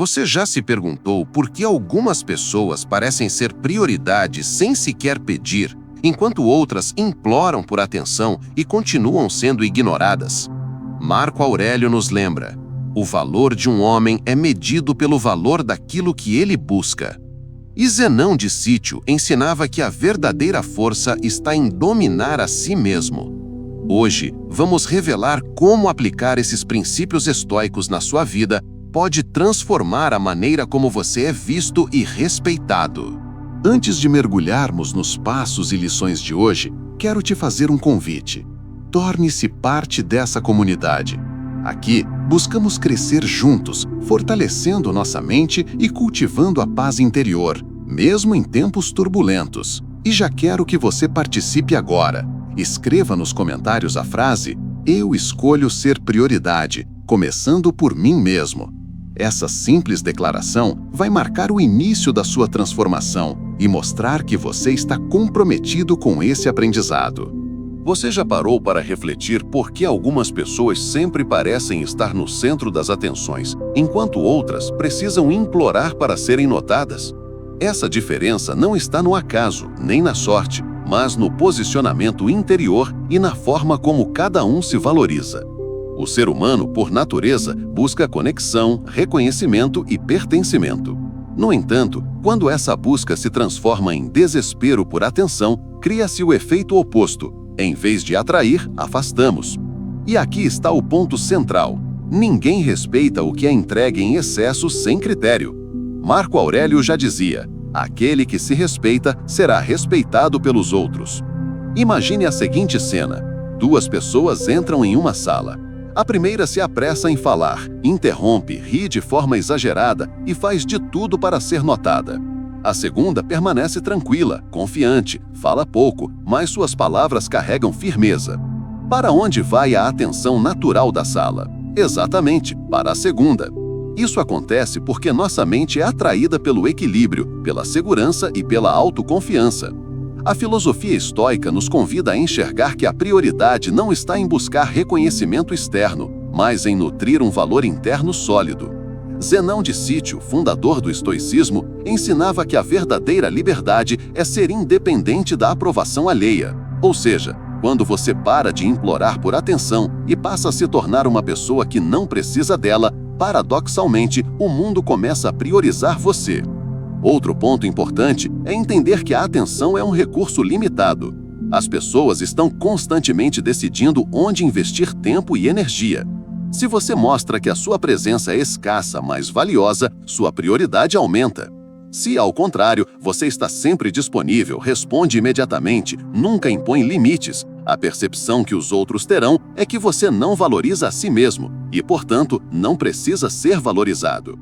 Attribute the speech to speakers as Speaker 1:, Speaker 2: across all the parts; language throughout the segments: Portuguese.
Speaker 1: Você já se perguntou por que algumas pessoas parecem ser prioridade sem sequer pedir, enquanto outras imploram por atenção e continuam sendo ignoradas? Marco Aurélio nos lembra: o valor de um homem é medido pelo valor daquilo que ele busca. E Zenão de Sítio ensinava que a verdadeira força está em dominar a si mesmo. Hoje, vamos revelar como aplicar esses princípios estoicos na sua vida pode transformar a maneira como você é visto e respeitado. Antes de mergulharmos nos passos e lições de hoje, quero te fazer um convite. Torne-se parte dessa comunidade. Aqui, buscamos crescer juntos, fortalecendo nossa mente e cultivando a paz interior, mesmo em tempos turbulentos. E já quero que você participe agora. Escreva nos comentários a frase: "Eu escolho ser prioridade, começando por mim mesmo". Essa simples declaração vai marcar o início da sua transformação e mostrar que você está comprometido com esse aprendizado. Você já parou para refletir por que algumas pessoas sempre parecem estar no centro das atenções, enquanto outras precisam implorar para serem notadas? Essa diferença não está no acaso, nem na sorte, mas no posicionamento interior e na forma como cada um se valoriza. O ser humano, por natureza, busca conexão, reconhecimento e pertencimento. No entanto, quando essa busca se transforma em desespero por atenção, cria-se o efeito oposto. Em vez de atrair, afastamos. E aqui está o ponto central: ninguém respeita o que é entregue em excesso sem critério. Marco Aurélio já dizia: aquele que se respeita será respeitado pelos outros. Imagine a seguinte cena: duas pessoas entram em uma sala. A primeira se apressa em falar, interrompe, ri de forma exagerada e faz de tudo para ser notada. A segunda permanece tranquila, confiante, fala pouco, mas suas palavras carregam firmeza. Para onde vai a atenção natural da sala? Exatamente, para a segunda. Isso acontece porque nossa mente é atraída pelo equilíbrio, pela segurança e pela autoconfiança. A filosofia estoica nos convida a enxergar que a prioridade não está em buscar reconhecimento externo, mas em nutrir um valor interno sólido. Zenão de Sítio, fundador do estoicismo, ensinava que a verdadeira liberdade é ser independente da aprovação alheia. Ou seja, quando você para de implorar por atenção e passa a se tornar uma pessoa que não precisa dela, paradoxalmente, o mundo começa a priorizar você. Outro ponto importante é entender que a atenção é um recurso limitado. As pessoas estão constantemente decidindo onde investir tempo e energia. Se você mostra que a sua presença é escassa, mas valiosa, sua prioridade aumenta. Se, ao contrário, você está sempre disponível, responde imediatamente, nunca impõe limites, a percepção que os outros terão é que você não valoriza a si mesmo e, portanto, não precisa ser valorizado.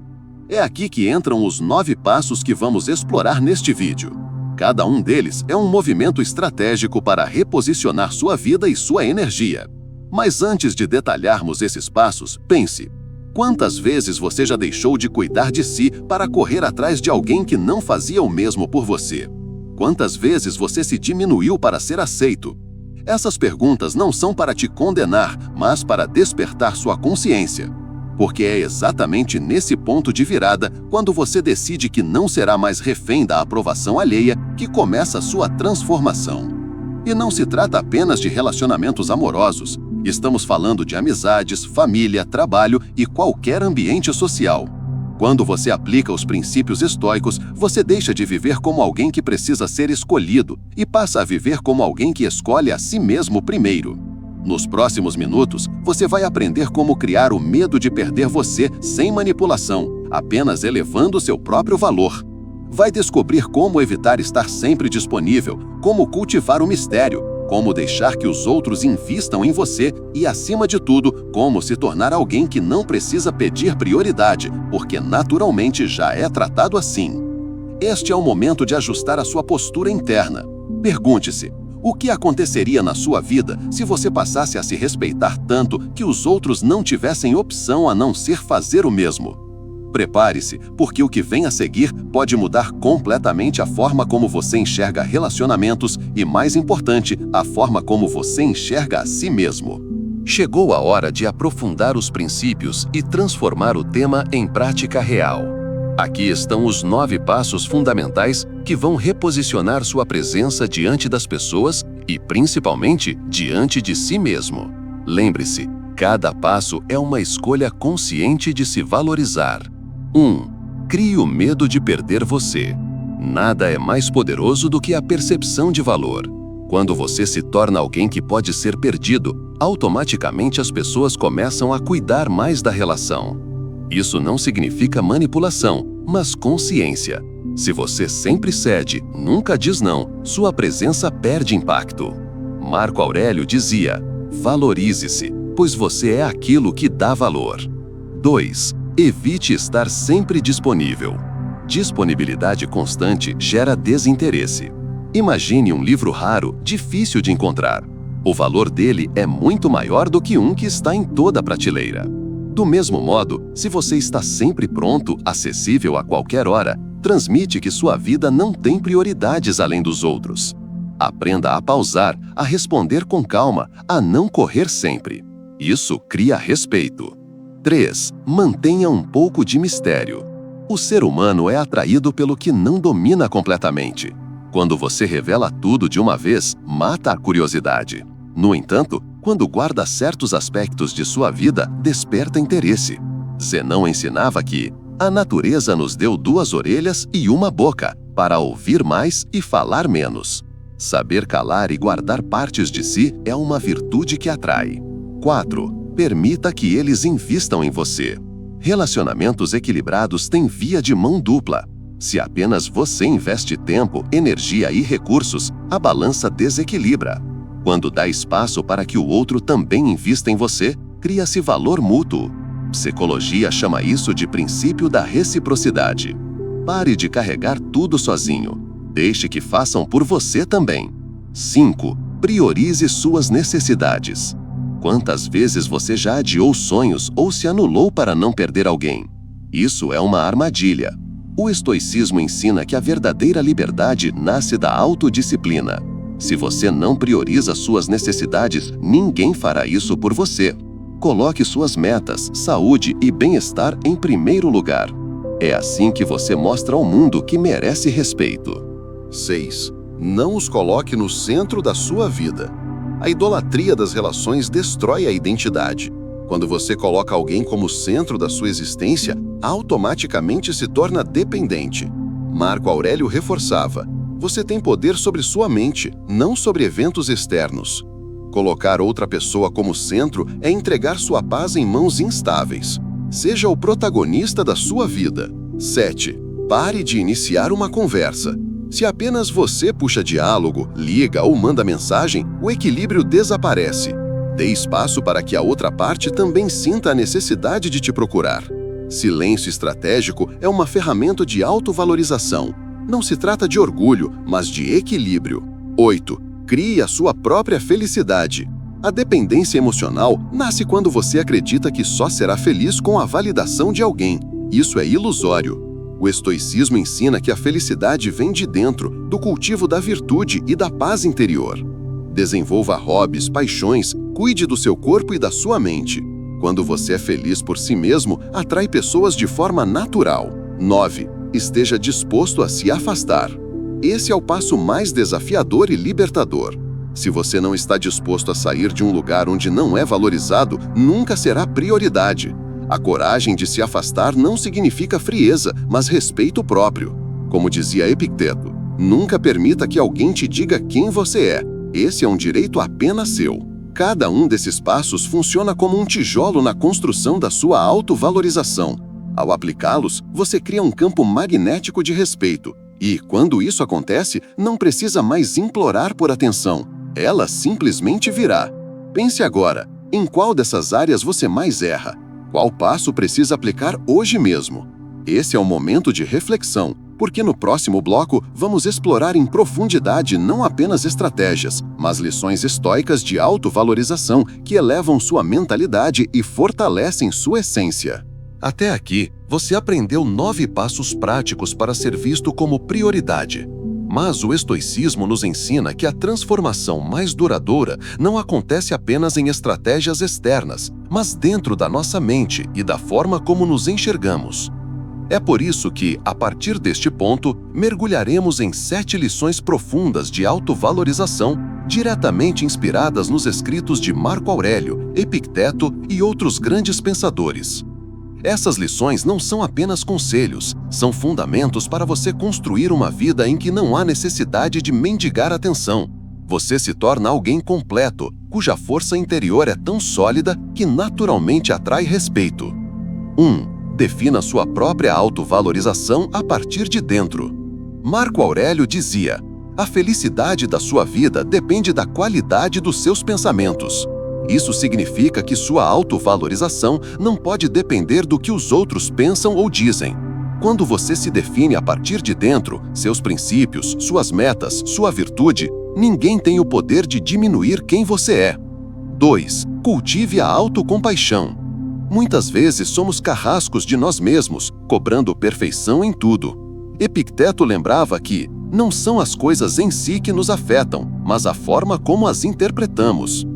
Speaker 1: É aqui que entram os 9 passos que vamos explorar neste vídeo. Cada um deles é um movimento estratégico para reposicionar sua vida e sua energia. Mas antes de detalharmos esses passos, pense: quantas vezes você já deixou de cuidar de si para correr atrás de alguém que não fazia o mesmo por você? Quantas vezes você se diminuiu para ser aceito? Essas perguntas não são para te condenar, mas para despertar sua consciência. Porque é exatamente nesse ponto de virada, quando você decide que não será mais refém da aprovação alheia, que começa a sua transformação. E não se trata apenas de relacionamentos amorosos. Estamos falando de amizades, família, trabalho e qualquer ambiente social. Quando você aplica os princípios estoicos, você deixa de viver como alguém que precisa ser escolhido e passa a viver como alguém que escolhe a si mesmo primeiro. Nos próximos minutos, você vai aprender como criar o medo de perder você sem manipulação, apenas elevando seu próprio valor. Vai descobrir como evitar estar sempre disponível, como cultivar o mistério, como deixar que os outros invistam em você e, acima de tudo, como se tornar alguém que não precisa pedir prioridade, porque naturalmente já é tratado assim. Este é o momento de ajustar a sua postura interna. Pergunte-se: o que aconteceria na sua vida se você passasse a se respeitar tanto que os outros não tivessem opção a não ser fazer o mesmo? Prepare-se, porque o que vem a seguir pode mudar completamente a forma como você enxerga relacionamentos e, mais importante, a forma como você enxerga a si mesmo. Chegou a hora de aprofundar os princípios e transformar o tema em prática real. Aqui estão os 9 passos fundamentais que vão reposicionar sua presença diante das pessoas e, principalmente, diante de si mesmo. Lembre-se, cada passo é uma escolha consciente de se valorizar. 1. Crie o medo de perder você. Nada é mais poderoso do que a percepção de valor. Quando você se torna alguém que pode ser perdido, automaticamente as pessoas começam a cuidar mais da relação. Isso não significa manipulação, mas consciência. Se você sempre cede, nunca diz não, sua presença perde impacto. Marco Aurélio dizia: valorize-se, pois você é aquilo que dá valor. 2. Evite estar sempre disponível. Disponibilidade constante gera desinteresse. Imagine um livro raro, difícil de encontrar. O valor dele é muito maior do que um que está em toda a prateleira. Do mesmo modo, se você está sempre pronto, acessível a qualquer hora, transmite que sua vida não tem prioridades além dos outros. Aprenda a pausar, a responder com calma, a não correr sempre. Isso cria respeito. 3. Mantenha um pouco de mistério. O ser humano é atraído pelo que não domina completamente. Quando você revela tudo de uma vez, mata a curiosidade. No entanto, quando guarda certos aspectos de sua vida, desperta interesse. Zenão ensinava que a natureza nos deu 2 orelhas e uma boca, para ouvir mais e falar menos. Saber calar e guardar partes de si é uma virtude que atrai. 4. Permita que eles invistam em você. Relacionamentos equilibrados têm via de mão dupla. Se apenas você investe tempo, energia e recursos, a balança desequilibra. Quando dá espaço para que o outro também invista em você, cria-se valor mútuo. Psicologia chama isso de princípio da reciprocidade. Pare de carregar tudo sozinho. Deixe que façam por você também. 5. Priorize suas necessidades. Quantas vezes você já adiou sonhos ou se anulou para não perder alguém? Isso é uma armadilha. O estoicismo ensina que a verdadeira liberdade nasce da autodisciplina. Se você não prioriza suas necessidades, ninguém fará isso por você. Coloque suas metas, saúde e bem-estar em primeiro lugar. É assim que você mostra ao mundo que merece respeito. 6. Não os coloque no centro da sua vida. A idolatria das relações destrói a identidade. Quando você coloca alguém como centro da sua existência, automaticamente se torna dependente. Marco Aurélio reforçava: você tem poder sobre sua mente, não sobre eventos externos. Colocar outra pessoa como centro é entregar sua paz em mãos instáveis. Seja o protagonista da sua vida. 7. Pare de iniciar uma conversa. Se apenas você puxa diálogo, liga ou manda mensagem, o equilíbrio desaparece. Dê espaço para que a outra parte também sinta a necessidade de te procurar. Silêncio estratégico é uma ferramenta de autovalorização. Não se trata de orgulho, mas de equilíbrio. 8. Crie a sua própria felicidade. A dependência emocional nasce quando você acredita que só será feliz com a validação de alguém. Isso é ilusório. O estoicismo ensina que a felicidade vem de dentro, do cultivo da virtude e da paz interior. Desenvolva hobbies, paixões, cuide do seu corpo e da sua mente. Quando você é feliz por si mesmo, atrai pessoas de forma natural. 9. Esteja disposto a se afastar. Esse é o passo mais desafiador e libertador. Se você não está disposto a sair de um lugar onde não é valorizado, nunca será prioridade. A coragem de se afastar não significa frieza, mas respeito próprio. Como dizia Epicteto, nunca permita que alguém te diga quem você é. Esse é um direito apenas seu. Cada um desses passos funciona como um tijolo na construção da sua autovalorização. Ao aplicá-los, você cria um campo magnético de respeito. E, quando isso acontece, não precisa mais implorar por atenção. Ela simplesmente virá. Pense agora, em qual dessas áreas você mais erra? Qual passo precisa aplicar hoje mesmo? Esse é o momento de reflexão, porque no próximo bloco vamos explorar em profundidade não apenas estratégias, mas lições estoicas de autovalorização que elevam sua mentalidade e fortalecem sua essência. Até aqui, você aprendeu 9 passos práticos para ser visto como prioridade. Mas o estoicismo nos ensina que a transformação mais duradoura não acontece apenas em estratégias externas, mas dentro da nossa mente e da forma como nos enxergamos. É por isso que, a partir deste ponto, mergulharemos em 7 lições profundas de autovalorização, diretamente inspiradas nos escritos de Marco Aurélio, Epicteto e outros grandes pensadores. Essas lições não são apenas conselhos, são fundamentos para você construir uma vida em que não há necessidade de mendigar atenção. Você se torna alguém completo, cuja força interior é tão sólida que naturalmente atrai respeito. 1. Defina sua própria autovalorização a partir de dentro. Marco Aurélio dizia: a felicidade da sua vida depende da qualidade dos seus pensamentos. Isso significa que sua autovalorização não pode depender do que os outros pensam ou dizem. Quando você se define a partir de dentro, seus princípios, suas metas, sua virtude, ninguém tem o poder de diminuir quem você é. 2. Cultive a autocompaixão. Muitas vezes somos carrascos de nós mesmos, cobrando perfeição em tudo. Epicteto lembrava que não são as coisas em si que nos afetam, mas a forma como as interpretamos.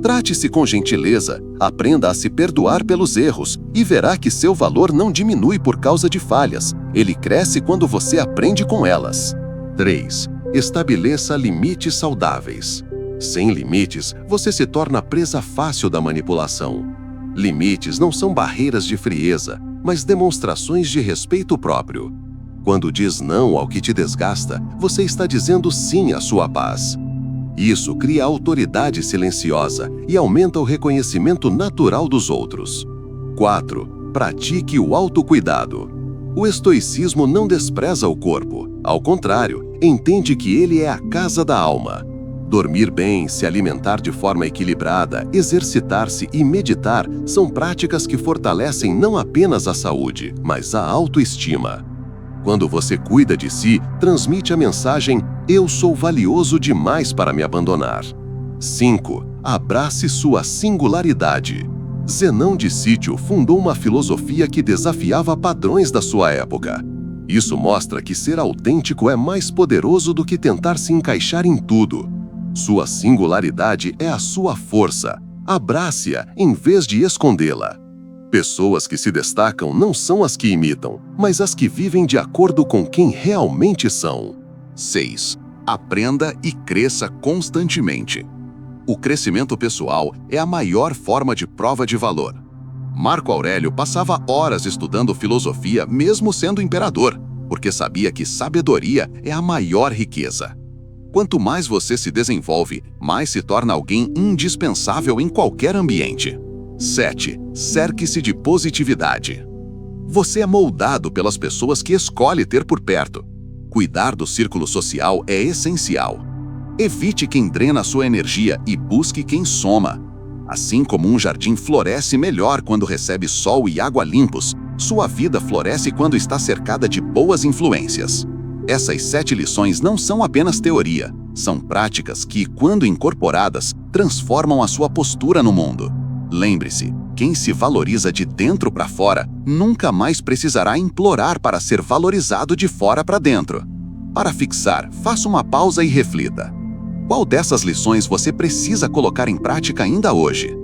Speaker 1: Trate-se com gentileza, aprenda a se perdoar pelos erros e verá que seu valor não diminui por causa de falhas. Ele cresce quando você aprende com elas. 3. Estabeleça limites saudáveis. Sem limites, você se torna presa fácil da manipulação. Limites não são barreiras de frieza, mas demonstrações de respeito próprio. Quando diz não ao que te desgasta, você está dizendo sim à sua paz. Isso cria autoridade silenciosa e aumenta o reconhecimento natural dos outros. 4. Pratique o autocuidado. O estoicismo não despreza o corpo. Ao contrário, entende que ele é a casa da alma. Dormir bem, se alimentar de forma equilibrada, exercitar-se e meditar são práticas que fortalecem não apenas a saúde, mas a autoestima. Quando você cuida de si, transmite a mensagem: eu sou valioso demais para me abandonar. 5. Abrace sua singularidade. Zenão de Sítio fundou uma filosofia que desafiava padrões da sua época. Isso mostra que ser autêntico é mais poderoso do que tentar se encaixar em tudo. Sua singularidade é a sua força. Abrace-a em vez de escondê-la. Pessoas que se destacam não são as que imitam, mas as que vivem de acordo com quem realmente são. 6. Aprenda e cresça constantemente. O crescimento pessoal é a maior forma de prova de valor. Marco Aurélio passava horas estudando filosofia mesmo sendo imperador, porque sabia que sabedoria é a maior riqueza. Quanto mais você se desenvolve, mais se torna alguém indispensável em qualquer ambiente. 7. Cerque-se de positividade. Você é moldado pelas pessoas que escolhe ter por perto. Cuidar do círculo social é essencial. Evite quem drena sua energia e busque quem soma. Assim como um jardim floresce melhor quando recebe sol e água limpos, sua vida floresce quando está cercada de boas influências. Essas 7 lições não são apenas teoria, são práticas que, quando incorporadas, transformam a sua postura no mundo. Lembre-se, quem se valoriza de dentro para fora nunca mais precisará implorar para ser valorizado de fora para dentro. Para fixar, faça uma pausa e reflita. Qual dessas lições você precisa colocar em prática ainda hoje?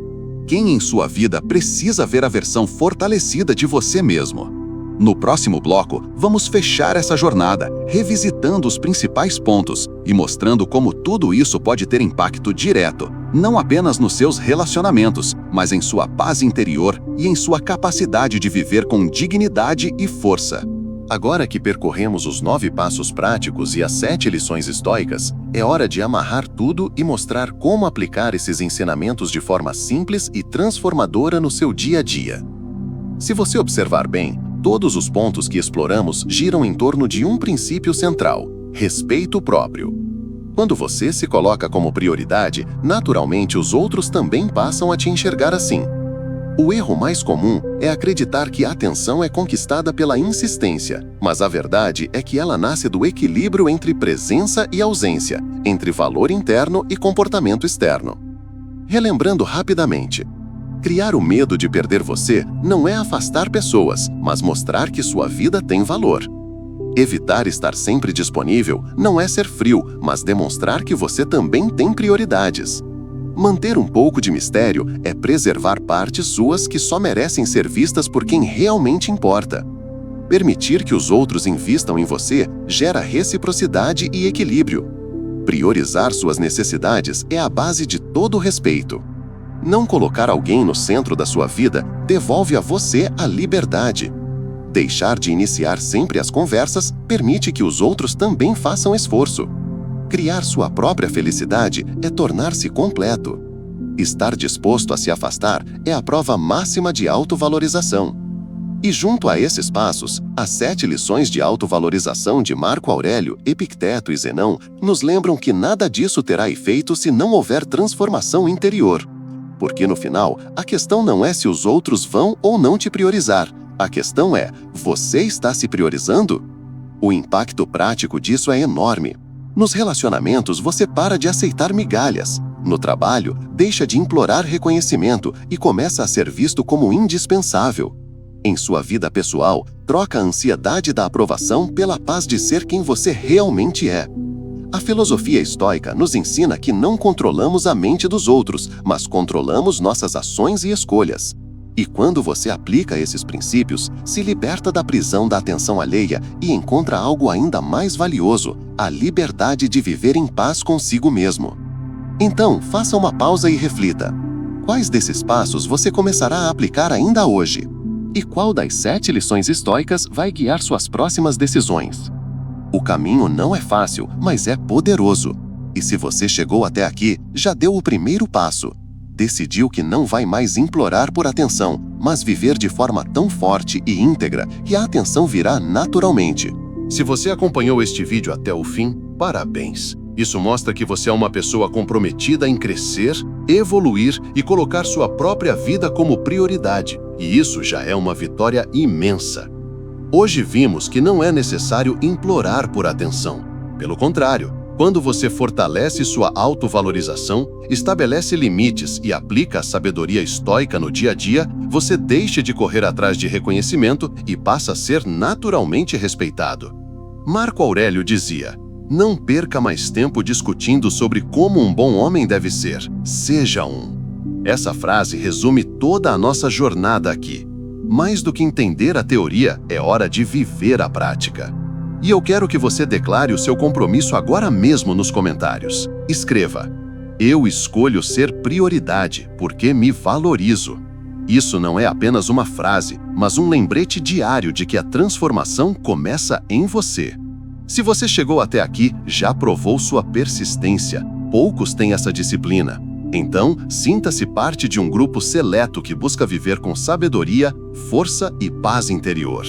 Speaker 1: Quem em sua vida precisa ver a versão fortalecida de você mesmo? No próximo bloco, vamos fechar essa jornada, revisitando os principais pontos e mostrando como tudo isso pode ter impacto direto, não apenas nos seus relacionamentos, mas em sua paz interior e em sua capacidade de viver com dignidade e força. Agora que percorremos os 9 passos práticos e as 7 lições estoicas, é hora de amarrar tudo e mostrar como aplicar esses ensinamentos de forma simples e transformadora no seu dia a dia. Se você observar bem, todos os pontos que exploramos giram em torno de um princípio central: respeito próprio. Quando você se coloca como prioridade, naturalmente os outros também passam a te enxergar assim. O erro mais comum é acreditar que a atenção é conquistada pela insistência, mas a verdade é que ela nasce do equilíbrio entre presença e ausência, entre valor interno e comportamento externo. Relembrando rapidamente, criar o medo de perder você não é afastar pessoas, mas mostrar que sua vida tem valor. Evitar estar sempre disponível não é ser frio, mas demonstrar que você também tem prioridades. Manter um pouco de mistério é preservar partes suas que só merecem ser vistas por quem realmente importa. Permitir que os outros invistam em você gera reciprocidade e equilíbrio. Priorizar suas necessidades é a base de todo respeito. Não colocar alguém no centro da sua vida devolve a você a liberdade. Deixar de iniciar sempre as conversas permite que os outros também façam esforço. Criar sua própria felicidade é tornar-se completo. Estar disposto a se afastar é a prova máxima de autovalorização. E junto a esses passos, as 7 lições de autovalorização de Marco Aurélio, Epicteto e Zenão nos lembram que nada disso terá efeito se não houver transformação interior. Porque no final, a questão não é se os outros vão ou não te priorizar. A questão é, você está se priorizando? O impacto prático disso é enorme. Nos relacionamentos, você para de aceitar migalhas. No trabalho, deixa de implorar reconhecimento e começa a ser visto como indispensável. Em sua vida pessoal, troca a ansiedade da aprovação pela paz de ser quem você realmente é. A filosofia estoica nos ensina que não controlamos a mente dos outros, mas controlamos nossas ações e escolhas. E quando você aplica esses princípios, se liberta da prisão da atenção alheia e encontra algo ainda mais valioso, a liberdade de viver em paz consigo mesmo. Então, faça uma pausa e reflita. Quais desses passos você começará a aplicar ainda hoje? E qual das 7 lições estoicas vai guiar suas próximas decisões? O caminho não é fácil, mas é poderoso. E se você chegou até aqui, já deu o primeiro passo. Decidiu que não vai mais implorar por atenção, mas viver de forma tão forte e íntegra que a atenção virá naturalmente. Se você acompanhou este vídeo até o fim, parabéns! Isso mostra que você é uma pessoa comprometida em crescer, evoluir e colocar sua própria vida como prioridade. E isso já é uma vitória imensa. Hoje vimos que não é necessário implorar por atenção. Pelo contrário, quando você fortalece sua autovalorização, estabelece limites e aplica a sabedoria estoica no dia a dia, você deixa de correr atrás de reconhecimento e passa a ser naturalmente respeitado. Marco Aurélio dizia: "Não perca mais tempo discutindo sobre como um bom homem deve ser. Seja um." Essa frase resume toda a nossa jornada aqui. Mais do que entender a teoria, é hora de viver a prática. E eu quero que você declare o seu compromisso agora mesmo nos comentários. Escreva: "Eu escolho ser prioridade porque me valorizo." Isso não é apenas uma frase, mas um lembrete diário de que a transformação começa em você. Se você chegou até aqui, já provou sua persistência. Poucos têm essa disciplina. Então, sinta-se parte de um grupo seleto que busca viver com sabedoria, força e paz interior.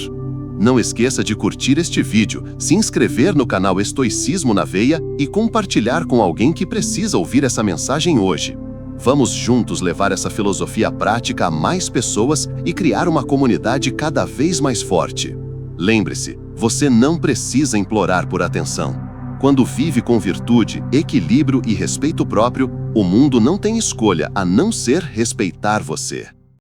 Speaker 1: Não esqueça de curtir este vídeo, se inscrever no canal Estoicismo na Veia e compartilhar com alguém que precisa ouvir essa mensagem hoje. Vamos juntos levar essa filosofia prática a mais pessoas e criar uma comunidade cada vez mais forte. Lembre-se, você não precisa implorar por atenção. Quando vive com virtude, equilíbrio e respeito próprio, o mundo não tem escolha a não ser respeitar você.